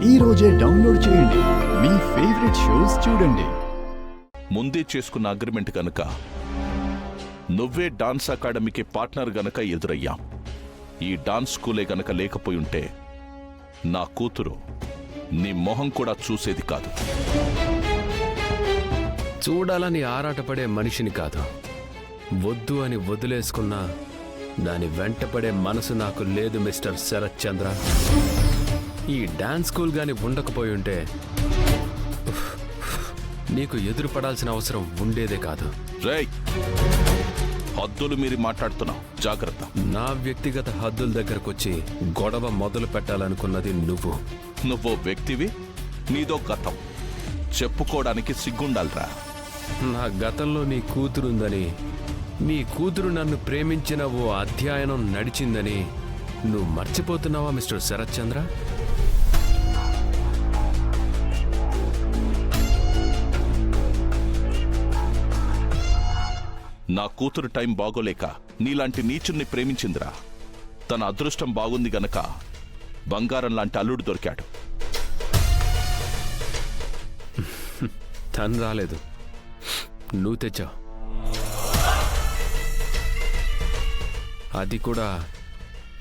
ఈ రోజే డౌన్లోడ్ చేయండి. మీ ఫేవరెట్ షోస్ చూడండి. ముందే చేసుకున్న అగ్రిమెంట్ గనక నువ్వే డాన్స్ అకాడమీకి పార్ట్నర్ గనక ఎదురయ్యాం. ఈ డాన్స్ స్కూలే గనక లేకపోయుంటే నా కూతురు నీ మొహం కూడా చూసేది కాదు. చూడాలని ఆరాటపడే మనిషిని కాదు. వద్దు అని వదిలేసుకున్నా దాని వెంటపడే మనసు నాకు లేదు మిస్టర్ శరత్ చంద్ర. ఈ డాన్స్ స్కూల్ గాని ఉండకపోయి ఉంటే నీకు ఎదురుపడాల్సిన అవసరం ఉండేదే కాదు. రేయ్, హద్దులు మీరి మాట్లాడుతున్నావు, జాగ్రత్త. నా వ్యక్తిగత హద్దుల దగ్గరకొచ్చి గొడవ మొదలు పెట్టాలనుకున్నది నువ్వో వ్యక్తివి, నీదో గతం. చెప్పుకోవడానికి సిగ్గుండాలిరా. నా గతంలో నీ కూతురుందని, నీ కూతురు నన్ను ప్రేమించిన ఓ అధ్యయనం నడిచిందని నువ్వు మర్చిపోతున్నావా మిస్టర్ శరత్ చంద్ర? నా కూతురు టైం బాగోలేక నీలాంటి నీచుణ్ణి ప్రేమించిందిరా. తన అదృష్టం బాగుంది గనక బంగారం లాంటి అల్లుడు దొరికాడు. తను రాలేదు, నువ్వు తెచ్చావు. అది కూడా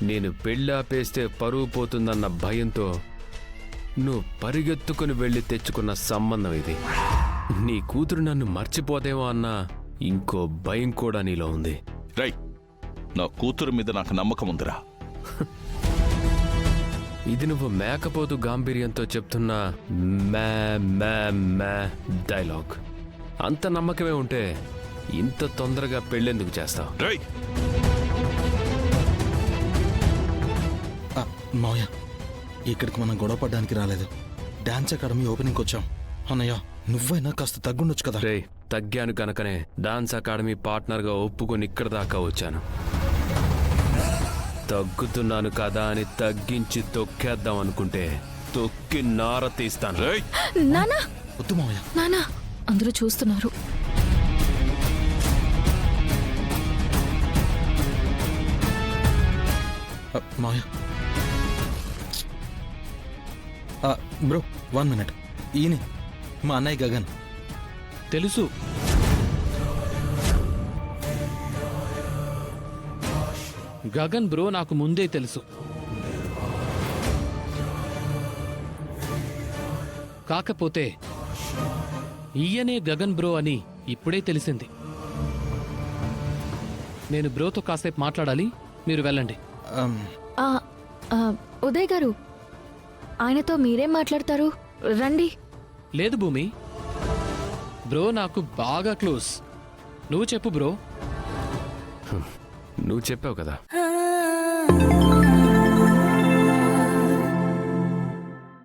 నేను పెళ్ళాపేస్తే పరువు పోతుందన్న భయంతో నువ్వు పరిగెత్తుకుని వెళ్ళి తెచ్చుకున్న సంబంధం ఇది. నీ కూతురు నన్ను మర్చిపోదేమో అన్న ఇంకో భయం కూడా నీలో ఉంది. రై, నా కూతురు మీద నాకు నమ్మకం ఉందిరా. ఇది నువ్వు మేకపోతు గాంభీర్యంతో చెప్తున్న మ్యా మ్యా మ్యా డైలాగ్. అంత నమ్మకమే ఉంటే ఇంత తొందరగా పెళ్ళెందుకు చేస్తావు? రేయ్, మావయ్య, ఇక్కడికి మనం గొడవ పడ్డానికి రాలేదు. డాన్స్ అకాడమీ ఓపెనింగ్కి వచ్చాం. అన్నయ్య, నువ్వైనా కాస్త తగ్గుండొచ్చు కదా. రే, తగ్గాను కనుకనే డాన్స్ అకాడమీ పార్ట్నర్గా ఒప్పుకొని ఇక్కడ దాకా వచ్చాను. తగ్గుతున్నాను కదా అని తగ్గించి తొక్కేద్దాం అనుకుంటే తొక్కి నార తీస్తాను. నానా, వద్దు మావయ్య. నానా, అందరూ చూస్తున్నారు. మావయ్య, బ్రో 1 minute. ఈయనే మా అన్నయ్య గగన్. తెలుసు. గగన్ బ్రో నాకు ముందే తెలుసు. కాకపోతే ఈయనే గగన్ బ్రో అని ఇప్పుడే తెలిసింది. నేను బ్రోతో కాసేపు మాట్లాడాలి, మీరు వెళ్ళండి. ఉదయ్ గారు, ఆయనతో మీరేం మాట్లాడతారు? రండి. లేదు భూమి, బ్రో నాకు బాగా క్లోజ్. నువ్వు చెప్పు బ్రో. నువ్వు చెప్పావు కదా.